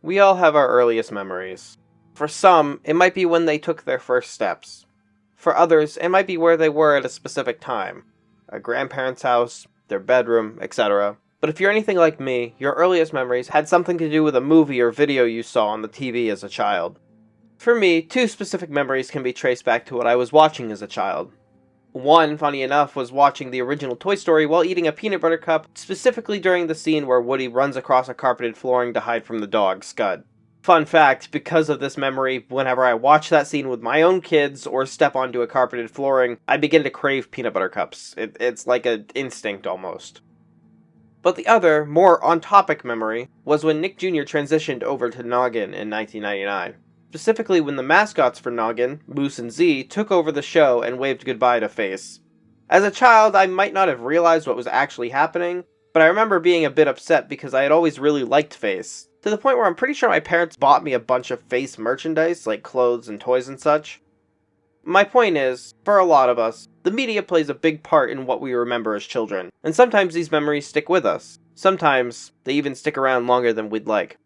We all have our earliest memories. For some, it might be when they took their first steps. For others, it might be where they were at a specific time. A grandparent's house, their bedroom, etc. But if you're anything like me, your earliest memories had something to do with a movie or video you saw on the TV as a child. For me, two specific memories can be traced back to what I was watching as a child. One, funny enough, was watching the original Toy Story while eating a peanut butter cup, specifically during the scene where Woody runs across a carpeted flooring to hide from the dog, Scud. Fun fact, because of this memory, whenever I watch that scene with my own kids or step onto a carpeted flooring, I begin to crave peanut butter cups. It's like an instinct almost. But the other, more on-topic memory, was when Nick Jr. transitioned over to Noggin in 1999. Specifically when the mascots for Noggin, Moose and Z, took over the show and waved goodbye to Face. As a child, I might not have realized what was actually happening, but I remember being a bit upset because I had always really liked Face, to the point where I'm pretty sure my parents bought me a bunch of Face merchandise, like clothes and toys and such. My point is, for a lot of us, the media plays a big part in what we remember as children, and sometimes these memories stick with us. Sometimes, they even stick around longer than we'd like.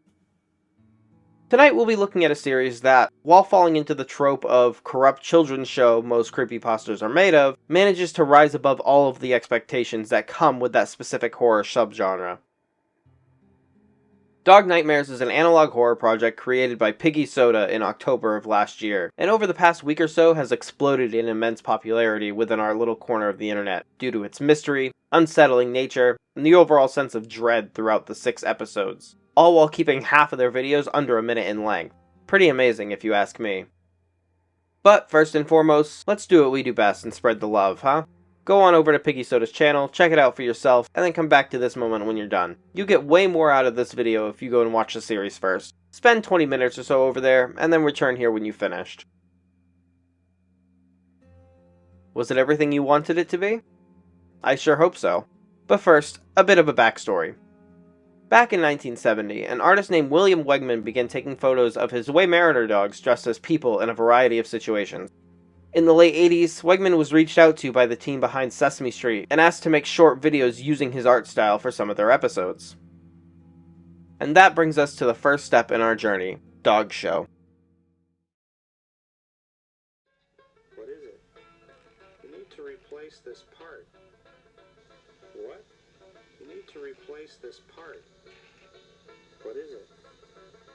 Tonight we'll be looking at a series that, while falling into the trope of corrupt children's show most creepypastas are made of, manages to rise above all of the expectations that come with that specific horror subgenre. Dog Nightmares is an analog horror project created by Piggy in October of last year, and over the past week or so has exploded in immense popularity within our little corner of the internet, due to its mystery, unsettling nature, and the overall sense of dread throughout the 6 episodes. All while keeping half of their videos under a minute in length. Pretty amazing if you ask me. But first and foremost, let's do what we do best and spread the love, huh? Go on over to Piggy Soda's channel, check it out for yourself, and then come back to this moment when you're done. You get way more out of this video if you go and watch the series first. Spend 20 minutes or so over there, and then return here when you've finished. Was it everything you wanted it to be? I sure hope so. But first, a bit of a backstory. Back in 1970, an artist named William Wegman began taking photos of his Waymariner dogs dressed as people in a variety of situations. In the late 80s, Wegman was reached out to by the team behind Sesame Street and asked to make short videos using his art style for some of their episodes. And that brings us to the first step in our journey, Dog Show. What is it? You need to replace this part. What? You need to replace this part. What is it?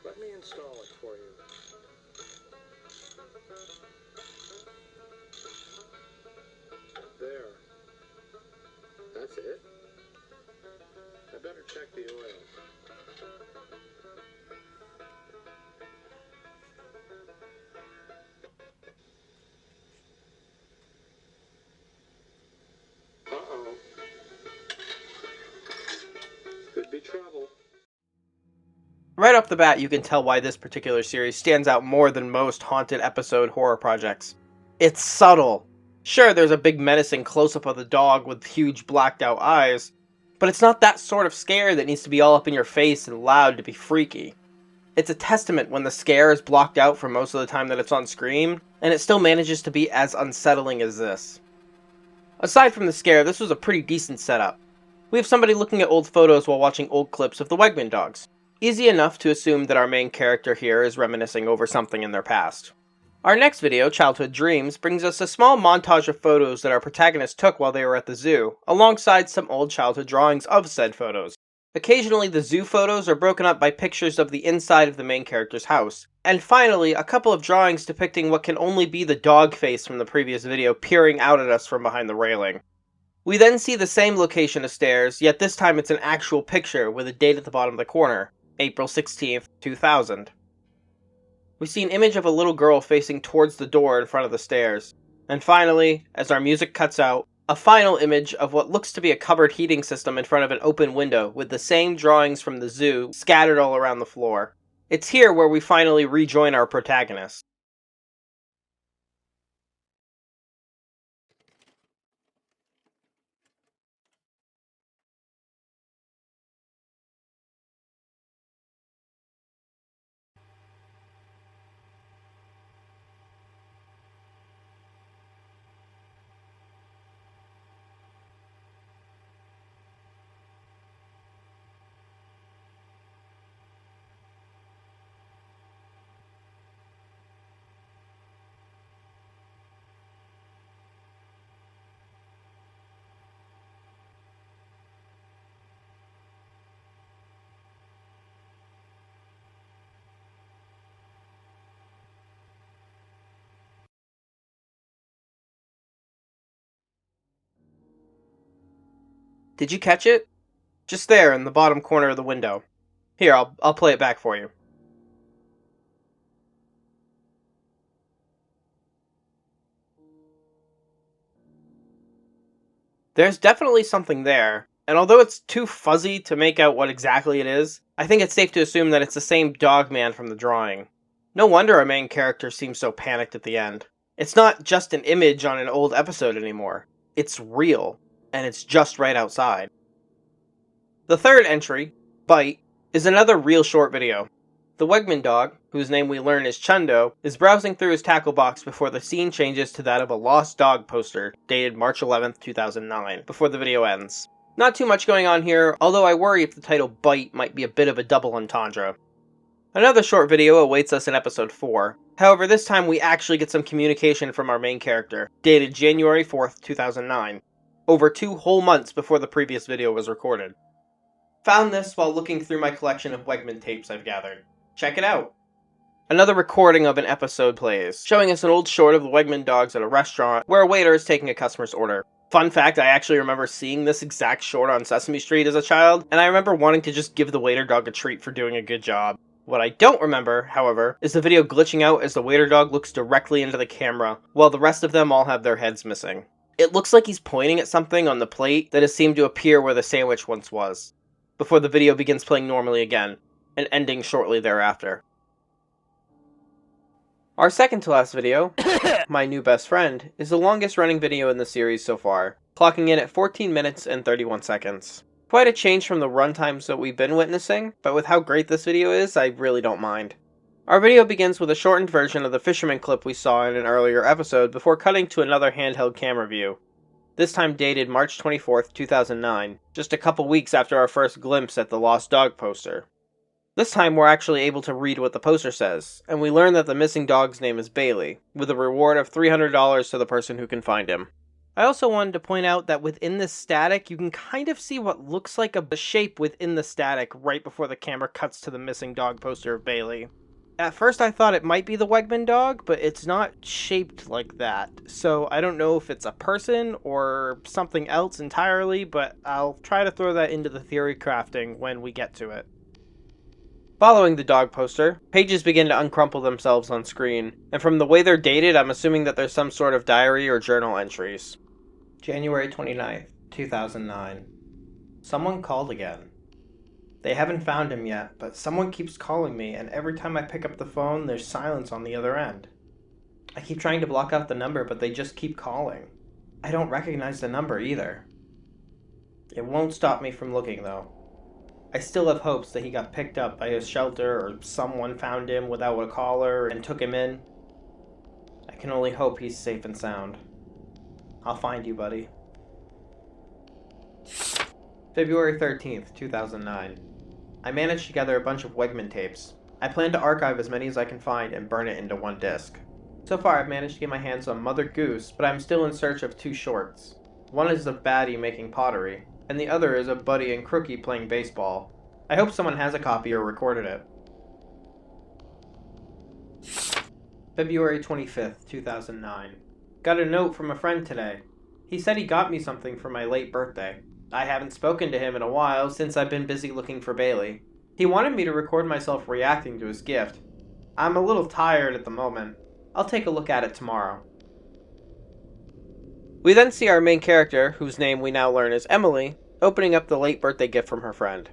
Let me install it for you. There. That's it? I better check the oil. Uh-oh. Could be trouble. Right off the bat, you can tell why this particular series stands out more than most haunted episode horror projects. It's subtle. Sure, there's a big menacing close-up of the dog with huge blacked out eyes, but it's not that sort of scare that needs to be all up in your face and loud to be freaky. It's a testament when the scare is blocked out for most of the time that it's on screen, and it still manages to be as unsettling as this. Aside from the scare, this was a pretty decent setup. We have somebody looking at old photos while watching old clips of the Wegman dogs. Easy enough to assume that our main character here is reminiscing over something in their past. Our next video, Childhood Dreams, brings us a small montage of photos that our protagonist took while they were at the zoo, alongside some old childhood drawings of said photos. Occasionally, the zoo photos are broken up by pictures of the inside of the main character's house. And finally, a couple of drawings depicting what can only be the dog face from the previous video peering out at us from behind the railing. We then see the same location of stairs, yet this time it's an actual picture with a date at the bottom of the corner, April 16th, 2000. We see an image of a little girl facing towards the door in front of the stairs. And finally, as our music cuts out, a final image of what looks to be a cupboard heating system in front of an open window with the same drawings from the zoo scattered all around the floor. It's here where we finally rejoin our protagonist. Did you catch it? Just there in the bottom corner of the window. Here, I'll play it back for you. There's definitely something there, and although it's too fuzzy to make out what exactly it is, I think it's safe to assume that it's the same dog man from the drawing. No wonder our main character seems so panicked at the end. It's not just an image on an old episode anymore. It's real, and it's just right outside. The third entry, Bite, is another real short video. The Wegman dog, whose name we learn is Chundo, is browsing through his tackle box before the scene changes to that of a lost dog poster, dated March 11th, 2009, before the video ends. Not too much going on here, although I worry if the title Bite might be a bit of a double entendre. Another short video awaits us in episode 4. However, this time we actually get some communication from our main character, dated January 4th, 2009, over 2 whole months before the previous video was recorded. Found this while looking through my collection of Wegman tapes I've gathered. Check it out! Another recording of an episode plays, showing us an old short of the Wegman dogs at a restaurant where a waiter is taking a customer's order. Fun fact, I actually remember seeing this exact short on Sesame Street as a child, and I remember wanting to just give the waiter dog a treat for doing a good job. What I don't remember, however, is the video glitching out as the waiter dog looks directly into the camera, while the rest of them all have their heads missing. It looks like he's pointing at something on the plate that has seemed to appear where the sandwich once was, before the video begins playing normally again, and ending shortly thereafter. Our second to last video, My New Best Friend, is the longest running video in the series so far, clocking in at 14 minutes and 31 seconds. Quite a change from the runtimes that we've been witnessing, but with how great this video is, I really don't mind. Our video begins with a shortened version of the fisherman clip we saw in an earlier episode before cutting to another handheld camera view. This time dated March 24th, 2009, just a couple weeks after our first glimpse at the lost dog poster. This time we're actually able to read what the poster says, and we learn that the missing dog's name is Bailey, with a reward of $300 to the person who can find him. I also wanted to point out that within this static, you can kind of see what looks like a shape within the static right before the camera cuts to the missing dog poster of Bailey. At first I thought it might be the Wegman dog, but it's not shaped like that, so I don't know if it's a person or something else entirely, but I'll try to throw that into the theory crafting when we get to it. Following the dog poster, pages begin to uncrumple themselves on screen, and from the way they're dated, I'm assuming that there's some sort of diary or journal entries. January 29th, 2009. Someone called again. They haven't found him yet, but someone keeps calling me, and every time I pick up the phone, there's silence on the other end. I keep trying to block out the number, but they just keep calling. I don't recognize the number either. It won't stop me from looking, though. I still have hopes that he got picked up by his shelter or someone found him without a caller and took him in. I can only hope he's safe and sound. I'll find you, buddy. February 13th, 2009. I managed to gather a bunch of Wegman tapes. I plan to archive as many as I can find and burn it into one disc. So far I've managed to get my hands on Mother Goose, but I'm still in search of 2 shorts. One is of Batty making pottery, and the other is of Buddy and Crookie playing baseball. I hope someone has a copy or recorded it. February 25th, 2009. Got a note from a friend today. He said he got me something for my late birthday. I haven't spoken to him in a while since I've been busy looking for Bailey. He wanted me to record myself reacting to his gift. I'm a little tired at the moment. I'll take a look at it tomorrow. We then see our main character, whose name we now learn is Emily, opening up the late birthday gift from her friend.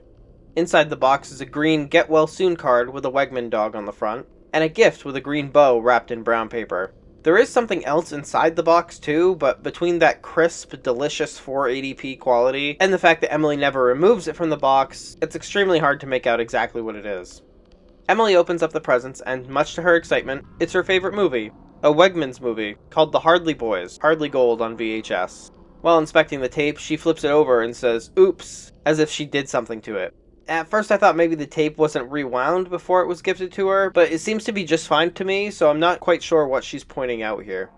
Inside the box is a green Get Well Soon card with a Wegman dog on the front, and a gift with a green bow wrapped in brown paper. There is something else inside the box too, but between that crisp, delicious 480p quality and the fact that Emily never removes it from the box, it's extremely hard to make out exactly what it is. Emily opens up the presents, and much to her excitement, it's her favorite movie, a Wegmans movie, called The Hardly Boys, Hardly Gold on VHS. While inspecting the tape, she flips it over and says, "Oops," as if she did something to it. At first I thought maybe the tape wasn't rewound before it was gifted to her, but it seems to be just fine to me, so I'm not quite sure what she's pointing out here.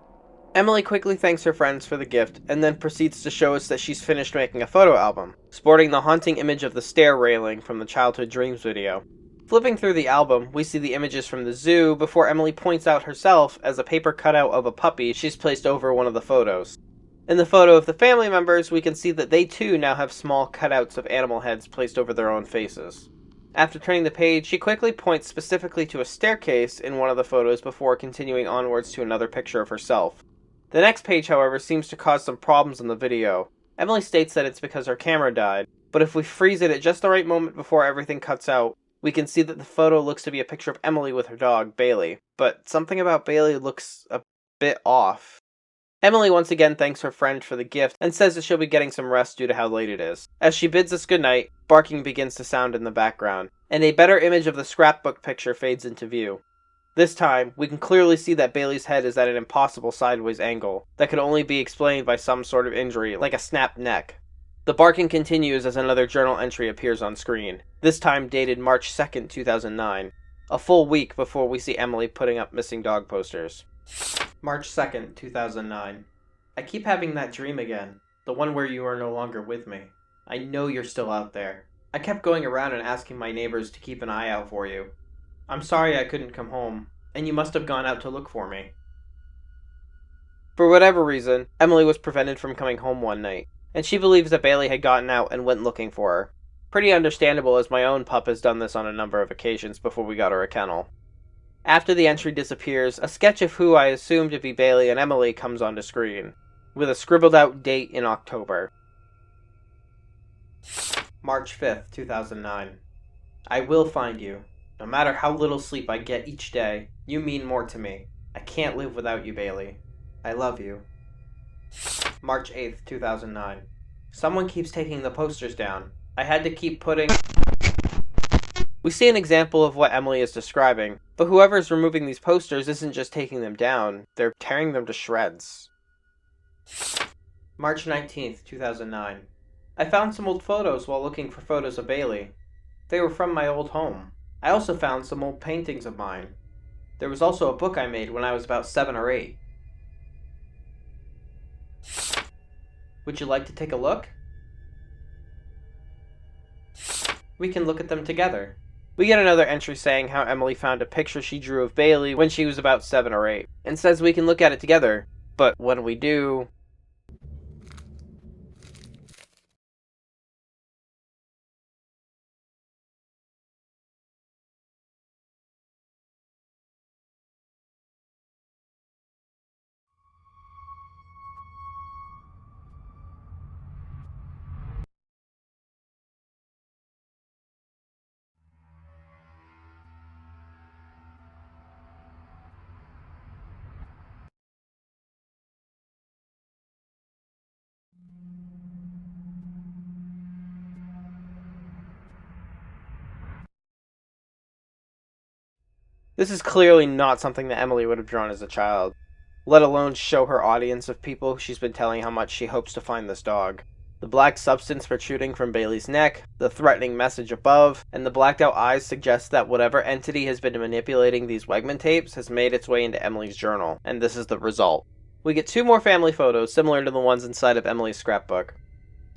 Emily quickly thanks her friends for the gift, and then proceeds to show us that she's finished making a photo album, sporting the haunting image of the stair railing from the Childhood Dreams video. Flipping through the album, we see the images from the zoo before Emily points out herself as a paper cutout of a puppy she's placed over one of the photos. In the photo of the family members, we can see that they too now have small cutouts of animal heads placed over their own faces. After turning the page, she quickly points specifically to a staircase in one of the photos before continuing onwards to another picture of herself. The next page, however, seems to cause some problems in the video. Emily states that it's because her camera died, but if we freeze it at just the right moment before everything cuts out, we can see that the photo looks to be a picture of Emily with her dog, Bailey. But something about Bailey looks a bit off. Emily once again thanks her friend for the gift and says that she'll be getting some rest due to how late it is. As she bids us goodnight, barking begins to sound in the background, and a better image of the scrapbook picture fades into view. This time, we can clearly see that Bailey's head is at an impossible sideways angle that could only be explained by some sort of injury, like a snapped neck. The barking continues as another journal entry appears on screen, this time dated March 2nd, 2009, a full week before we see Emily putting up missing dog posters. March 2nd, 2009. I keep having that dream again, the one where you are no longer with me. I know you're still out there. I kept going around and asking my neighbors to keep an eye out for you. I'm sorry I couldn't come home, and you must have gone out to look for me. For whatever reason, Emily was prevented from coming home one night, and she believes that Bailey had gotten out and went looking for her. Pretty understandable, as my own pup has done this on a number of occasions before we got her a kennel. After the entry disappears, a sketch of who I assume to be Bailey and Emily comes onto screen, with a scribbled out date in October. March 5th, 2009. I will find you. No matter how little sleep I get each day, you mean more to me. I can't live without you, Bailey. I love you. March 8th, 2009. Someone keeps taking the posters down. I had to keep putting... We see an example of what Emily is describing, but whoever is removing these posters isn't just taking them down, they're tearing them to shreds. March 19th, 2009. I found some old photos while looking for photos of Bailey. They were from my old home. I also found some old paintings of mine. There was also a book I made when I was about 7 or 8. Would you like to take a look? We can look at them together. We get another entry saying how Emily found a picture she drew of Bailey when she was about 7 or 8, and says we can look at it together, but when we do... This is clearly not something that Emily would have drawn as a child, let alone show her audience of people she's been telling how much she hopes to find this dog. The black substance protruding from Bailey's neck, the threatening message above, and the blacked out eyes suggest that whatever entity has been manipulating these Wegman tapes has made its way into Emily's journal, and this is the result. We get 2 more family photos similar to the ones inside of Emily's scrapbook.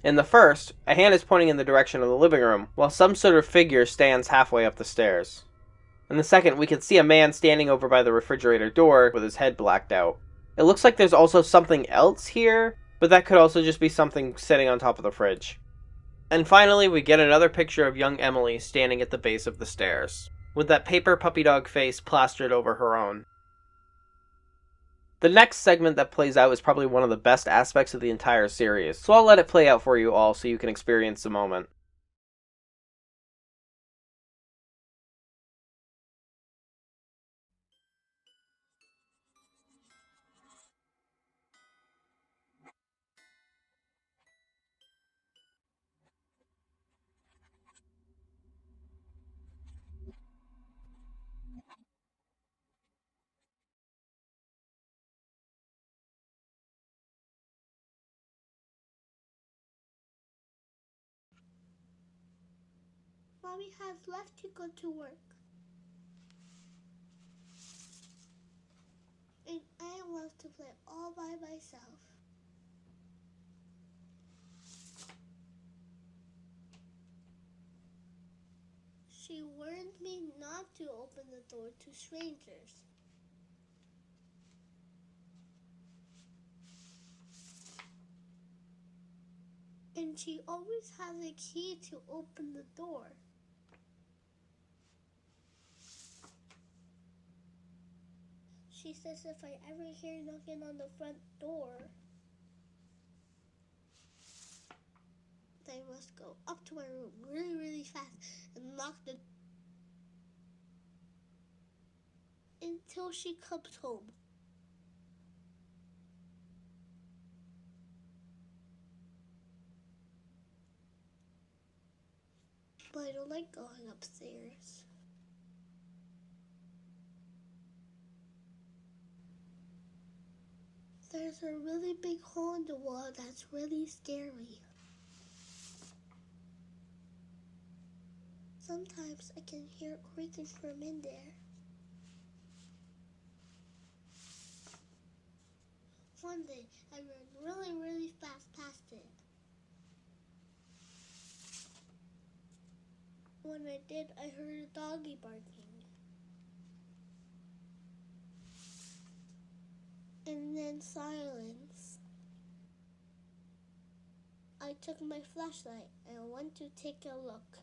In the first, a hand is pointing in the direction of the living room, while some sort of figure stands halfway up the stairs. In the second, we can see a man standing over by the refrigerator door with his head blacked out. It looks like there's also something else here, but that could also just be something sitting on top of the fridge. And finally, we get another picture of young Emily standing at the base of the stairs, with that paper puppy dog face plastered over her own. The next segment that plays out is probably one of the best aspects of the entire series, so I'll let it play out for you all so you can experience the moment. Mommy has left to go to work. And I am left to play all by myself. She warned me not to open the door to strangers. And she always has a key to open the door. She says if I ever hear knocking on the front door, I must go up to my room really, really fast and lock the until she comes home. But I don't like going upstairs. There's a really big hole in the wall that's really scary. Sometimes I can hear it creaking from in there. One day, I ran really, really fast past it. When I did, I heard a doggy barking. And then silence. I took my flashlight and went to take a look.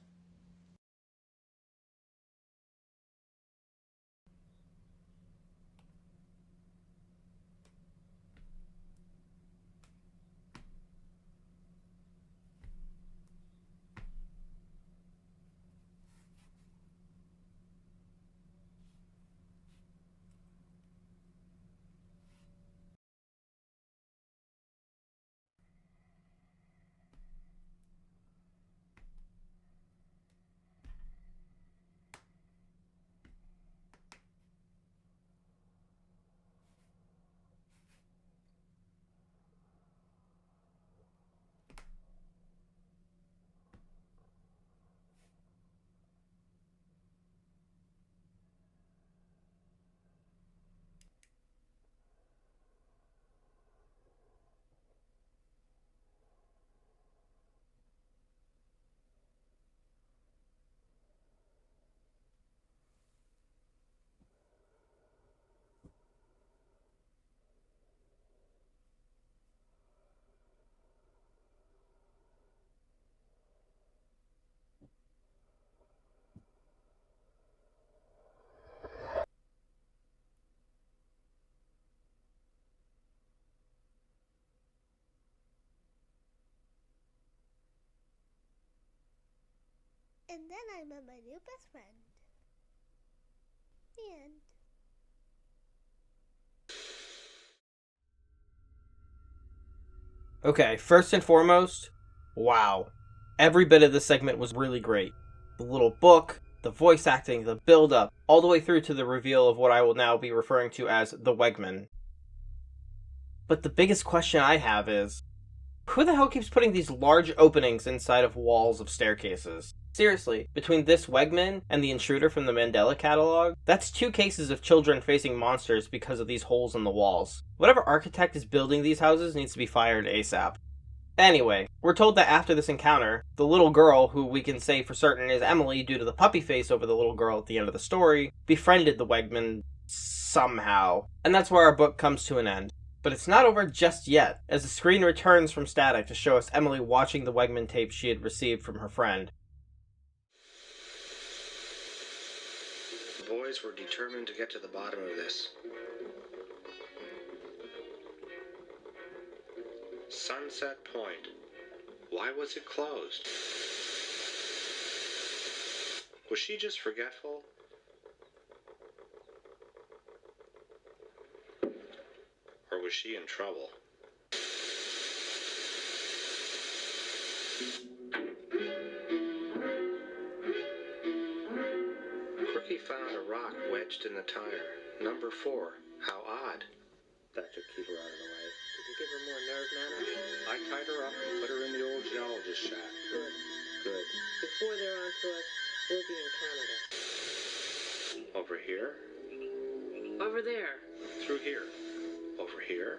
And then I met my new best friend. The end. Okay, first and foremost, wow. Every bit of this segment was really great. The little book, the voice acting, the build-up, all the way through to the reveal of what I will now be referring to as the Wegman. But the biggest question I have is, who the hell keeps putting these large openings inside of walls of staircases? Seriously, between this Wegman and the intruder from the Mandela catalog, that's 2 cases of children facing monsters because of these holes in the walls. Whatever architect is building these houses needs to be fired ASAP. Anyway, we're told that after this encounter, the little girl, who we can say for certain is Emily due to the puppy face over the little girl at the end of the story, befriended the Wegman somehow. And that's where our book comes to an end. But it's not over just yet, as the screen returns from static to show us Emily watching the Wegman tape she had received from her friend. The boys were determined to get to the bottom of this. Sunset Point. Why was it closed? Was she just forgetful? Or was she in trouble? Crookie found a rock wedged in the tire. Number 4. How odd. That should keep her out of the way. Did you give her more nerve, Nana? I tied her up and put her in the old geologist shack. Good. Good. Before they're on to us, we'll be in Canada. Over here. Over there. Through here. Over here.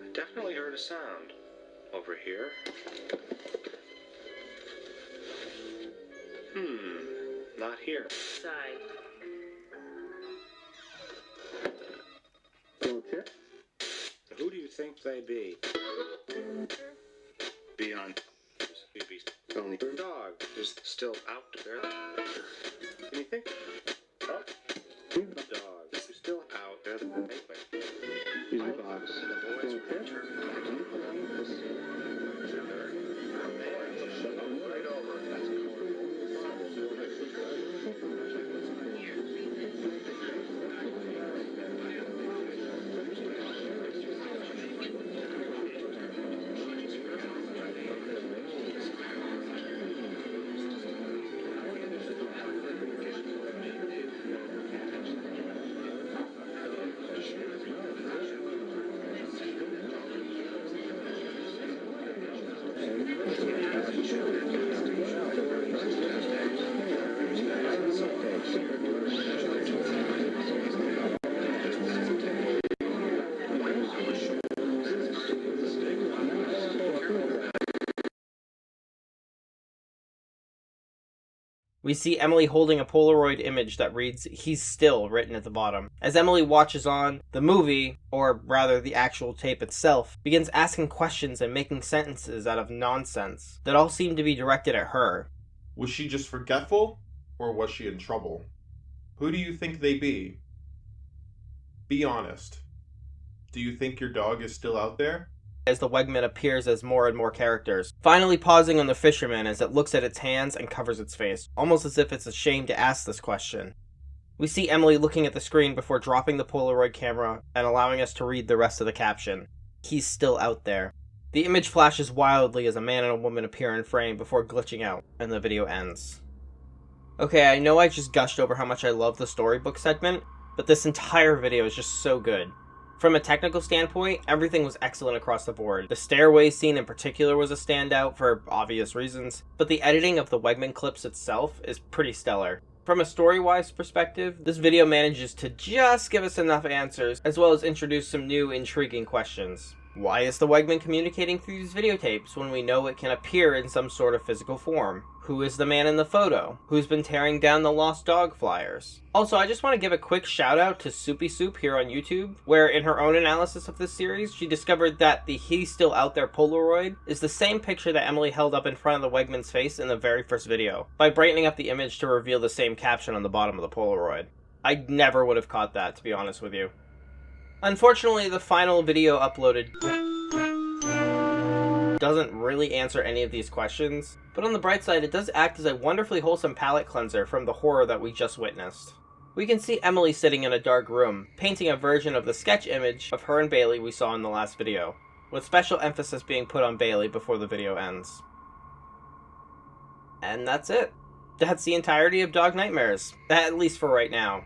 I definitely heard a sound. Over here. Not here. Side. Little Chip? Who do you think they be? beyond Soupy's only dog is still out there. Can you think? Oh, dog is still out there. Anyway, my box. The boys return right over. We see Emily holding a Polaroid image that reads, "He's still," written at the bottom. As Emily watches on, the movie, or rather the actual tape itself, begins asking questions and making sentences out of nonsense that all seem to be directed at her. Was she just forgetful, or was she in trouble? Who do you think they be? Be honest. Do you think your dog is still out there? As the Wegman appears as more and more characters, finally pausing on the fisherman as it looks at its hands and covers its face, almost as if it's ashamed to ask this question. We see Emily looking at the screen before dropping the Polaroid camera and allowing us to read the rest of the caption. "He's still out there." The image flashes wildly as a man and a woman appear in frame before glitching out, and the video ends. Okay, I know I just gushed over how much I love the storybook segment, but this entire video is just so good. From a technical standpoint, everything was excellent across the board. The stairway scene in particular was a standout for obvious reasons, but the editing of the Wegman clips itself is pretty stellar. From a story-wise perspective, this video manages to just give us enough answers, as well as introduce some new, intriguing questions. Why is the Wegman communicating through these videotapes when we know it can appear in some sort of physical form? Who is the man in the photo? Who's been tearing down the lost dog flyers? Also, I just want to give a quick shout out to SoupySoup here on YouTube, where in her own analysis of this series, she discovered that the "He's Still Out There" Polaroid is the same picture that Emily held up in front of the Wegman's face in the very first video, by brightening up the image to reveal the same caption on the bottom of the Polaroid. I never would have caught that, to be honest with you. Unfortunately, the final video uploaded doesn't really answer any of these questions, but on the bright side, it does act as a wonderfully wholesome palate cleanser from the horror that we just witnessed. We can see Emily sitting in a dark room, painting a version of the sketch image of her and Bailey we saw in the last video, with special emphasis being put on Bailey before the video ends. And that's it. That's the entirety of Dog Nightmares, at least for right now.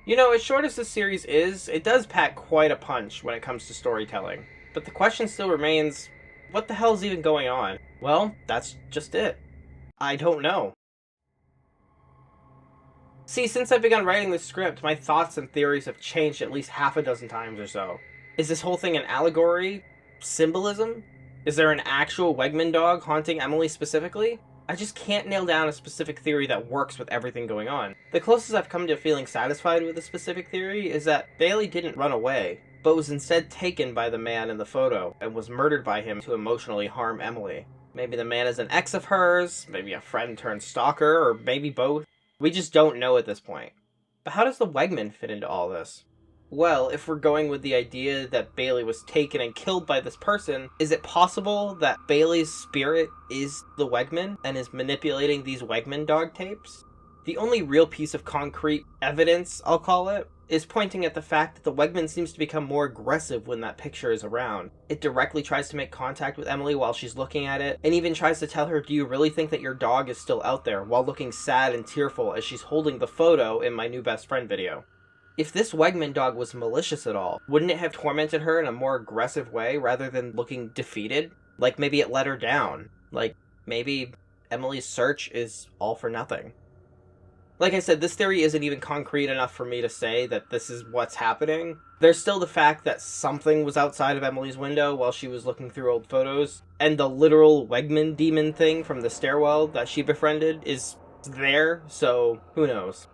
You know, as short as this series is, it does pack quite a punch when it comes to storytelling. But the question still remains, what the hell's even going on? Well, that's just it. I don't know. See, since I've begun writing this script, my thoughts and theories have changed at least half a dozen times or so. Is this whole thing an allegory? Symbolism? Is there an actual Wegman dog haunting Emily specifically? I just can't nail down a specific theory that works with everything going on. The closest I've come to feeling satisfied with a specific theory is that Bailey didn't run away, but was instead taken by the man in the photo and was murdered by him to emotionally harm Emily. Maybe the man is an ex of hers, maybe a friend turned stalker, or maybe both. We just don't know at this point. But how does the Wegman fit into all this? Well, if we're going with the idea that Bailey was taken and killed by this person, is it possible that Bailey's spirit is the Wegman and is manipulating these Wegman dog tapes? The only real piece of concrete evidence, I'll call it, is pointing at the fact that the Wegman seems to become more aggressive when that picture is around. It directly tries to make contact with Emily while she's looking at it, and even tries to tell her, "Do you really think that your dog is still out there?" while looking sad and tearful as she's holding the photo in my new best friend video. If this Wegman dog was malicious at all, wouldn't it have tormented her in a more aggressive way rather than looking defeated? Like maybe it let her down. Like maybe Emily's search is all for nothing. Like I said, this theory isn't even concrete enough for me to say that this is what's happening. There's still the fact that something was outside of Emily's window while she was looking through old photos, and the literal Wegman demon thing from the stairwell that she befriended is there, so who knows.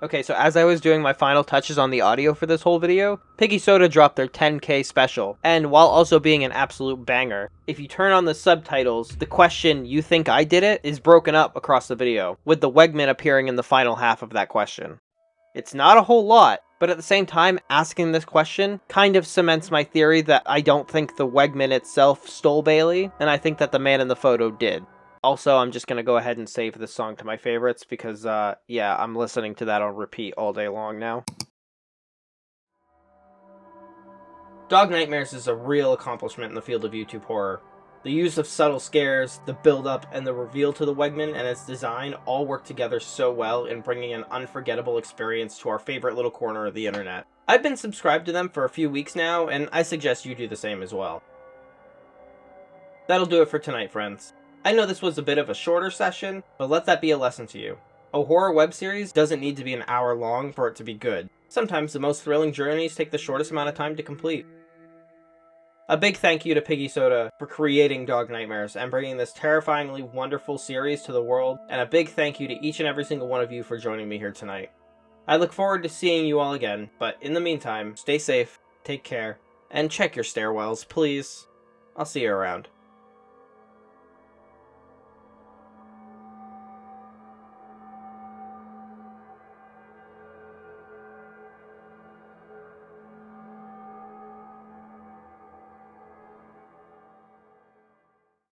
Okay, so as I was doing my final touches on the audio for this whole video, Piggy Soda dropped their 10K special, and while also being an absolute banger, if you turn on the subtitles, the question, "You think I did it?" is broken up across the video, with the Wegman appearing in the final half of that question. It's not a whole lot, but at the same time, asking this question kind of cements my theory that I don't think the Wegman itself stole Bailey, and I think that the man in the photo did. Also, I'm just going to go ahead and save this song to my favorites because, yeah, I'm listening to that on repeat all day long now. Dog Nightmares is a real accomplishment in the field of YouTube horror. The use of subtle scares, the build-up, and the reveal to the Wegman and its design all work together so well in bringing an unforgettable experience to our favorite little corner of the internet. I've been subscribed to them for a few weeks now, and I suggest you do the same as well. That'll do it for tonight, friends. I know this was a bit of a shorter session, but let that be a lesson to you. A horror web series doesn't need to be an hour long for it to be good. Sometimes the most thrilling journeys take the shortest amount of time to complete. A big thank you to Piggy Soda for creating Dog Nightmares and bringing this terrifyingly wonderful series to the world, and a big thank you to each and every single one of you for joining me here tonight. I look forward to seeing you all again, but in the meantime, stay safe, take care, and check your stairwells, please. I'll see you around.